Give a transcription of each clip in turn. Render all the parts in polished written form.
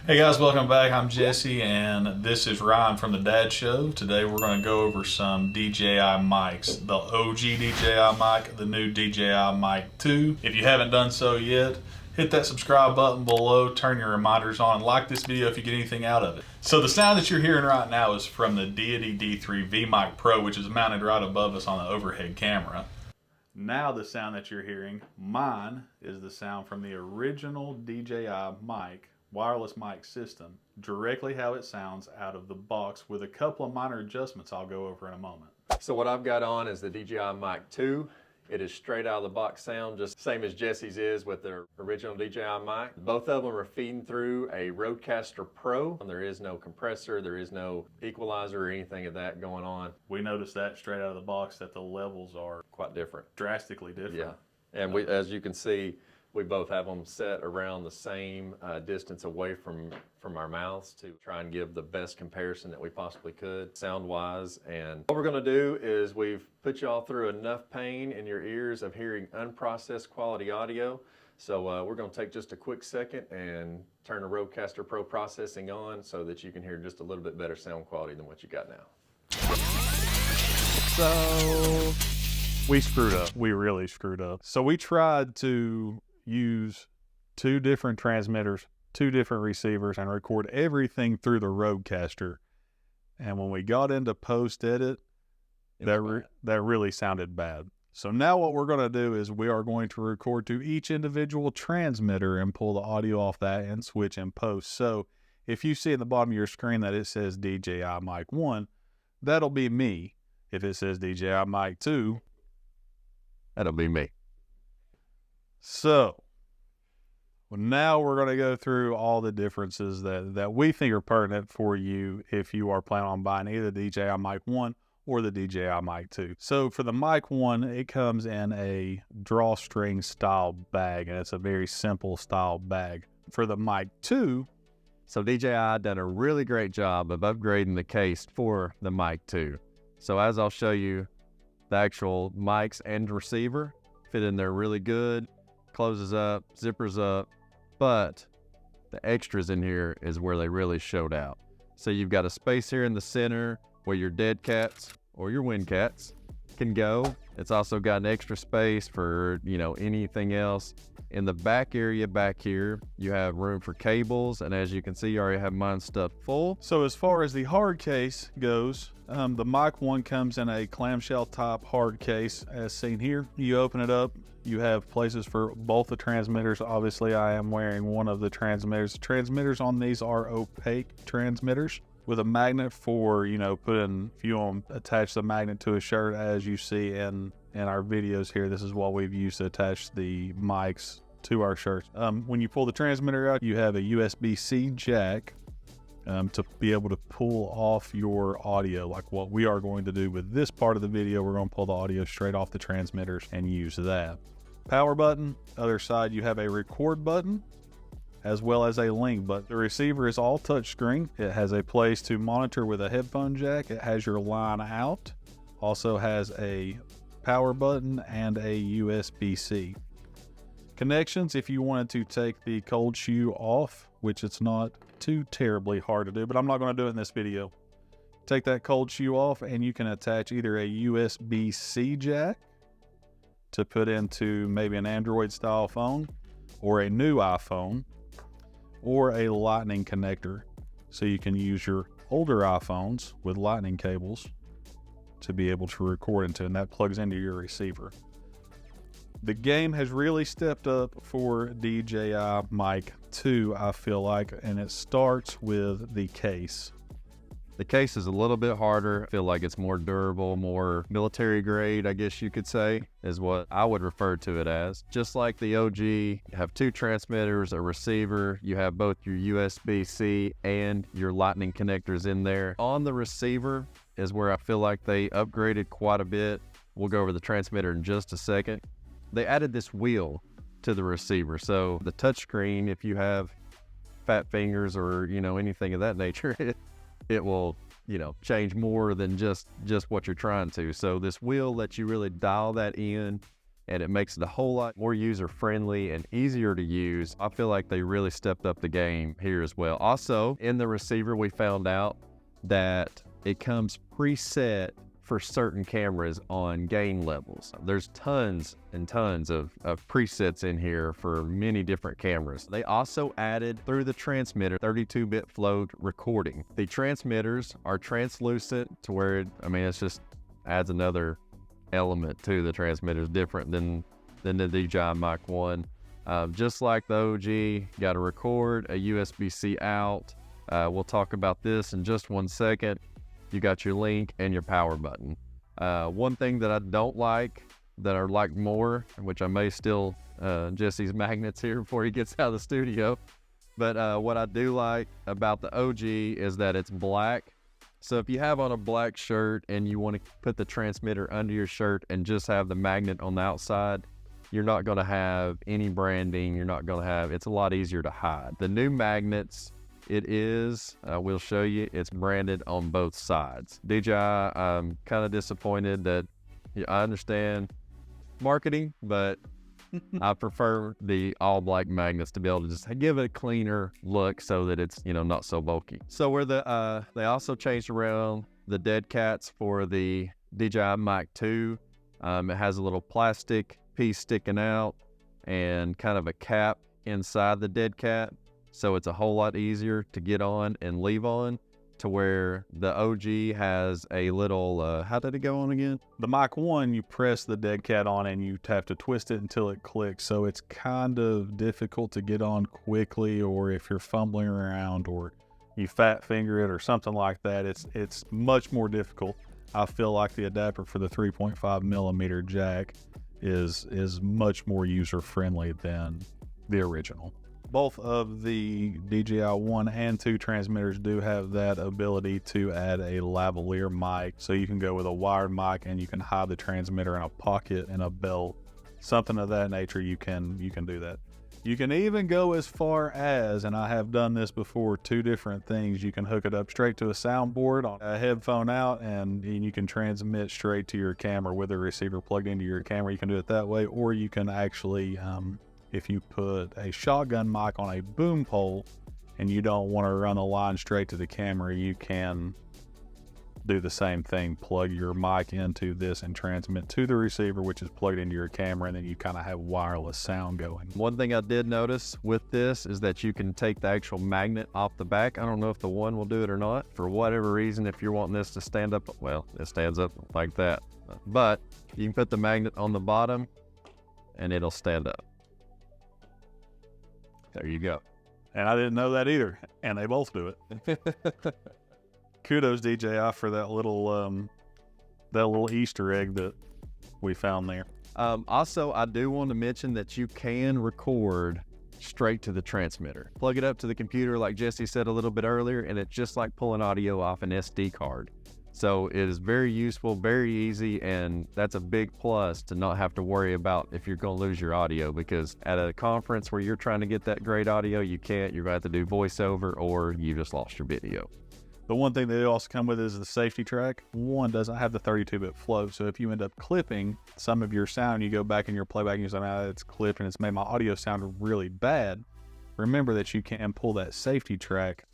Hey guys, welcome back. I'm Jesse and this is Ryan from the Dad Show. Today we're going to go over some DJI mics. The OG DJI mic, the new DJI Mic 2. If you haven't done so yet, hit that subscribe button below, turn your reminders on, and like this video if you get anything out of it. So the sound that you're hearing right now is from the Deity D3 V-Mic Pro, which is mounted right above us on the overhead camera. Now the sound that you're hearing, mine, is the sound from the original DJI mic, wireless mic system, directly how it sounds out of the box with a couple of minor adjustments I'll go over in a moment. So what I've got on is the DJI Mic 2. It is straight out of the box sound, just same as Jesse's is with their original DJI mic. Both of them are feeding through a Rodecaster Pro. There is no compressor, there is no equalizer or anything of that going on. We noticed that straight out of the box that the levels are Quite different. drastically different. Yeah, and we, as you can see, we both have them set around the same distance away from our mouths to try and give the best comparison that we possibly could sound-wise. And what we're gonna do is we've put y'all through enough pain in your ears of hearing unprocessed quality audio. So we're gonna take just a quick second and turn the Rodecaster Pro processing on so that you can hear just a little bit better sound quality than what you got now. So we screwed up. We really screwed up. So we tried to use two different transmitters, two different receivers, and record everything through the Rodecaster. And when we got into post-edit, that really sounded bad. So now what we're going to do is we are going to record to each individual transmitter and pull the audio off that and switch in post. So if you see at the bottom of your screen that it says DJI Mic 1, that'll be me. If it says DJI Mic 2, that'll be me. So now we're going to go through all the differences that we think are pertinent for you if you are planning on buying either the DJI Mic 1 or the DJI Mic 2. So for the Mic 1, it comes in a drawstring style bag, and it's a very simple style bag. For the Mic 2, so DJI done a really great job of upgrading the case for the Mic 2. So as I'll show you, the actual mics and receiver fit in there really good, closes up, zippers up, but the extras in here is where they really showed out. So you've got a space here in the center where your dead cats or your win cats can go. It's also got an extra space for, anything else. In the back area back here, you have room for cables, and as you can see, you already have mine stuffed full. So as far as the hard case goes, the Mic 1 comes in a clamshell top hard case as seen here. You open it up, you have places for both the transmitters. Obviously, I am wearing one of the transmitters. The transmitters on these are opaque transmitters with a magnet for, putting, if you want to attach the magnet to a shirt, as you see in our videos here, this is what we've used to attach the mics to our shirts. When you pull the transmitter out, you have a USB-C jack to be able to pull off your audio, like what we are going to do with this part of the video. We're going to pull the audio straight off the transmitters and use that. Power button, other side you have a record button as well as a link button. The receiver is all touchscreen. It has a place to monitor with a headphone jack. It has your line out, also has a power button and a USB-C. Connections, if you wanted to take the cold shoe off, which it's not too terribly hard to do, but I'm not going to do it in this video. Take that cold shoe off and you can attach either a USB-C jack to put into maybe an Android style phone or a new iPhone, or a lightning connector. So you can use your older iPhones with lightning cables to be able to record into, and that plugs into your receiver. The game has really stepped up for DJI Mic 2, I feel like, and it starts with the case. The case is a little bit harder. I feel like it's more durable, more military grade, I guess you could say, is what I would refer to it as. Just like the OG, you have two transmitters, a receiver, you have both your USB-C and your lightning connectors in there. On the receiver is where I feel like they upgraded quite a bit. We'll go over the transmitter in just a second. They added this wheel to the receiver. So the touchscreen, if you have fat fingers or, anything of that nature, it will, change more than just what you're trying to. So this wheel lets you really dial that in and it makes it a whole lot more user-friendly and easier to use. I feel like they really stepped up the game here as well. Also, in the receiver, we found out that it comes preset for certain cameras on gain levels. There's tons and tons of presets in here for many different cameras. They also added through the transmitter 32-bit float recording. The transmitters are translucent to where it just adds another element to the transmitters different than the DJI Mic 1. Just like the OG, got to record, a USB-C out. We'll talk about this in just one second. You got your link and your power button. One thing that I don't like, that I like more, which I may steal Jesse's magnets here before he gets out of the studio, but what I do like about the OG is that it's black. So if you have on a black shirt and you want to put the transmitter under your shirt and just have the magnet on the outside, you're not going to have any branding. It's a lot easier to hide. The new magnets, it is, we'll show you, it's branded on both sides. DJI, I'm kind of disappointed that, I understand marketing, but I prefer the all black magnets to be able to just give it a cleaner look so that it's, not so bulky. So where they also changed around the dead cats for the DJI Mic 2. It has a little plastic piece sticking out and kind of a cap inside the dead cat. So it's a whole lot easier to get on and leave on, to where the OG has a little, how did it go on again? The Mic 1, you press the dead cat on and you have to twist it until it clicks. So it's kind of difficult to get on quickly, or if you're fumbling around or you fat finger it or something like that, it's much more difficult. I feel like the adapter for the 3.5 millimeter jack is much more user friendly than the original. Both of the DJI 1 and 2 transmitters do have that ability to add a lavalier mic, so you can go with a wired mic and you can hide the transmitter in a pocket, in a belt, something of that nature. You can do that. You can even go as far as, and I have done this before, 2 different things. You can hook it up straight to a soundboard on a headphone out, and you can transmit straight to your camera with a receiver plugged into your camera. You can do it that way, or you can actually, if you put a shotgun mic on a boom pole and you don't want to run the line straight to the camera, you can do the same thing. Plug your mic into this and transmit to the receiver, which is plugged into your camera, and then you kind of have wireless sound going. One thing I did notice with this is that you can take the actual magnet off the back. I don't know if the one will do it or not. For whatever reason, if you're wanting this to stand up, well, it stands up like that. But you can put the magnet on the bottom and it'll stand up. There you go. And I didn't know that either, and they both do it. Kudos DJI for that little Easter egg that we found there. Also, I do want to mention that you can record straight to the transmitter. Plug it up to the computer like Jesse said a little bit earlier, and it's just like pulling audio off an SD card. So it is very useful, very easy, and that's a big plus to not have to worry about if you're going to lose your audio, because at a conference where you're trying to get that great audio, you can't. You're going to have to do voiceover, or you just lost your video. The one thing they also come with is the safety track. One doesn't have the 32-bit flow, so if you end up clipping some of your sound, you go back in your playback and you say, it's clipped and it's made my audio sound really bad. Remember that you can pull that safety track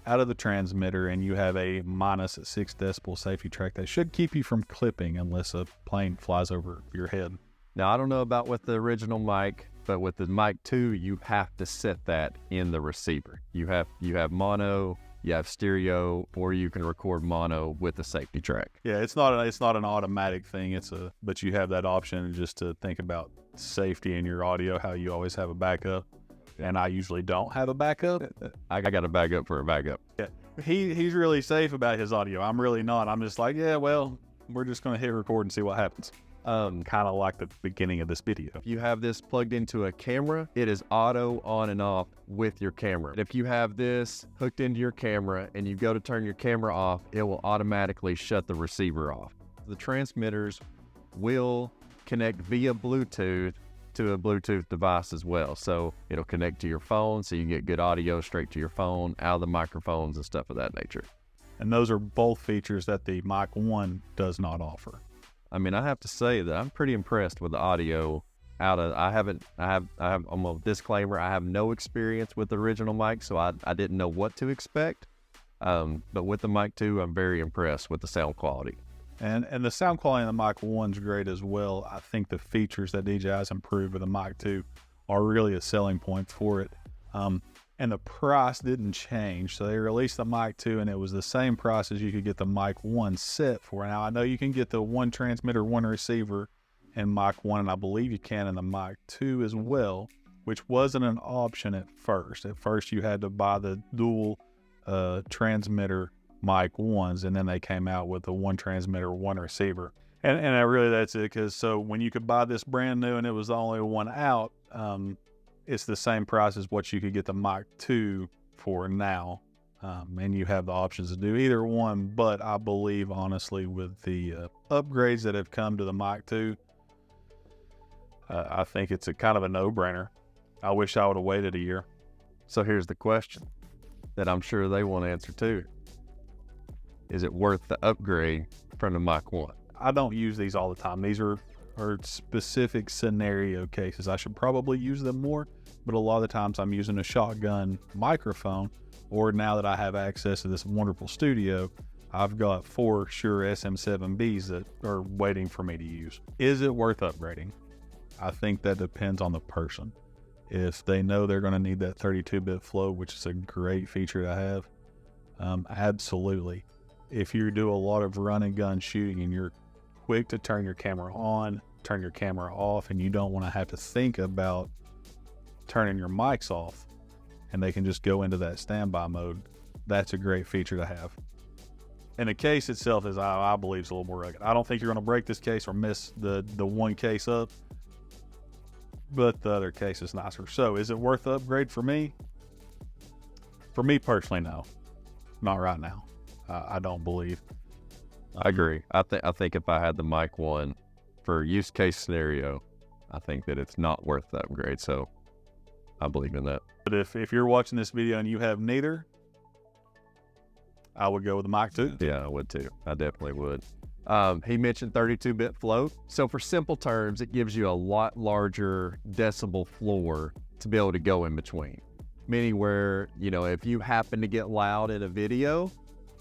out of the transmitter, and you have a minus 6 decibel safety track that should keep you from clipping unless a plane flies over your head. Now, I don't know about with the original mic, but with the Mic 2, you have to set that in the receiver. You have mono, you have stereo, or you can record mono with the safety track. Yeah, it's not an automatic thing. But you have that option just to think about safety in your audio, how you always have a backup. And I usually don't have a backup. I got a backup for a backup. Yeah, he's really safe about his audio. I'm really not. I'm just like, yeah, well, we're just going to hit record and see what happens. Kind of like the beginning of this video. If you have this plugged into a camera, it is auto on and off with your camera. If you have this hooked into your camera and you go to turn your camera off, it will automatically shut the receiver off. The transmitters will connect via Bluetooth to a Bluetooth device as well. So it'll connect to your phone, so you get good audio straight to your phone, out of the microphones and stuff of that nature. And those are both features that the Mic 1 does not offer. I mean, I have to say that I'm pretty impressed with the audio I'm a disclaimer. I have no experience with the original mic, so I didn't know what to expect. But with the Mic 2, I'm very impressed with the sound quality. And the sound quality of the Mic 1's great as well. I think the features that DJI's improved with the Mic 2 are really a selling point for it. And the price didn't change. So they released the Mic 2 and it was the same price as you could get the Mic 1 set for. Now I know you can get the one transmitter, one receiver in Mic 1, and I believe you can in the Mic 2 as well, which wasn't an option at first. At first you had to buy the dual transmitter Mic 1s, and then they came out with the one transmitter, one receiver. And really that's it, because so when you could buy this brand new and it was the only one out, it's the same price as what you could get the Mic 2 for now. And you have the options to do either one, but I believe honestly with the upgrades that have come to the Mic 2, I think it's a kind of a no-brainer. I wish I would have waited a year. So here's the question that I'm sure they want to answer too. Is it worth the upgrade from the Mic 1? I don't use these all the time. These are specific scenario cases. I should probably use them more, but a lot of the times I'm using a shotgun microphone, or now that I have access to this wonderful studio, I've got 4 Shure SM7Bs that are waiting for me to use. Is it worth upgrading? I think that depends on the person. If they know they're going to need that 32-bit flow, which is a great feature to have, absolutely. If you do a lot of run and gun shooting and you're quick to turn your camera on, turn your camera off, and you don't want to have to think about turning your mics off, and they can just go into that standby mode, that's a great feature to have. And the case itself is, I believe, is a little more rugged. I don't think you're going to break this case or miss the one case up, but the other case is nicer. So is it worth the upgrade for me? For me personally, no. Not right now. I don't believe. I agree. I think if I had the Mic 1 for use case scenario, I think that it's not worth the upgrade. So I believe in that. But if you're watching this video and you have neither, I would go with the Mic 2. Yeah, I would too. I definitely would. He mentioned 32-bit float. So for simple terms, it gives you a lot larger decibel floor to be able to go in between. Meaning where, if you happen to get loud in a video,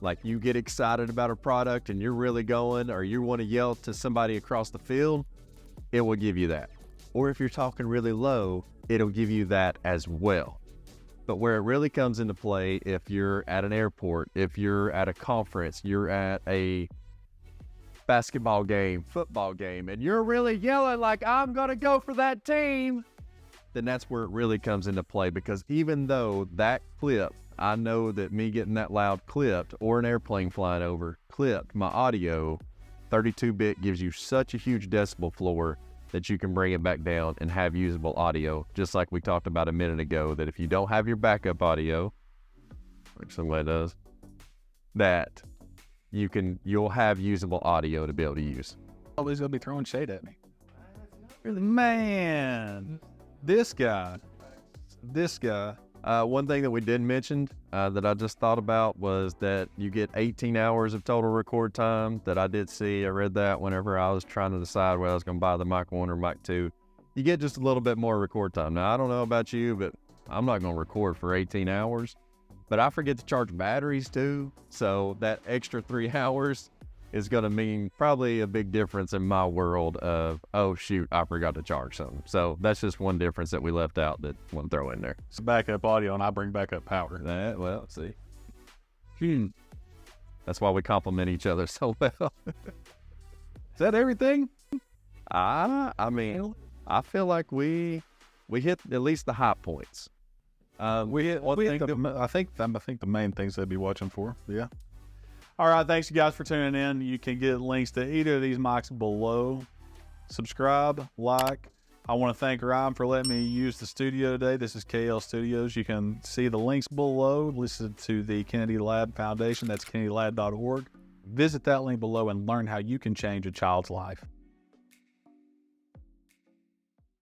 like you get excited about a product and you're really going, or you want to yell to somebody across the field, it will give you that. Or if you're talking really low, it'll give you that as well. But where it really comes into play, if you're at an airport, if you're at a conference, you're at a basketball game, football game, and you're really yelling like, I'm going to go for that team, then that's where it really comes into play. Because even though that clip, I know that me getting that loud clipped, or an airplane flying over clipped my audio, 32-bit gives you such a huge decibel floor that you can bring it back down and have usable audio. Just like we talked about a minute ago, that if you don't have your backup audio, which somebody does, that you'll have usable audio to be able to use. Always gonna be throwing shade at me. Man, this guy. One thing that we didn't mention that I just thought about was that you get 18 hours of total record time. That I did see. I read that whenever I was trying to decide whether I was going to buy the Mic 1 or Mic 2. You get just a little bit more record time. Now, I don't know about you, but I'm not going to record for 18 hours. But I forget to charge batteries too. So that extra 3 hours is going to mean probably a big difference in my world of, oh shoot, I forgot to charge something. So that's just one difference that we left out that I want to throw in there. It's backup audio and I bring backup power. Well, see. That's why we complement each other so well. Is that everything? I mean, I feel like we hit at least the high points. I think the main things they'd be watching for. Yeah. All right, thanks you guys for tuning in. You can get links to either of these mics below. Subscribe, like. I want to thank Ryan for letting me use the studio today. This is KL Studios. You can see the links below. Listen to the Kennedy Lab Foundation. That's kennedylab.org. Visit that link below and learn how you can change a child's life.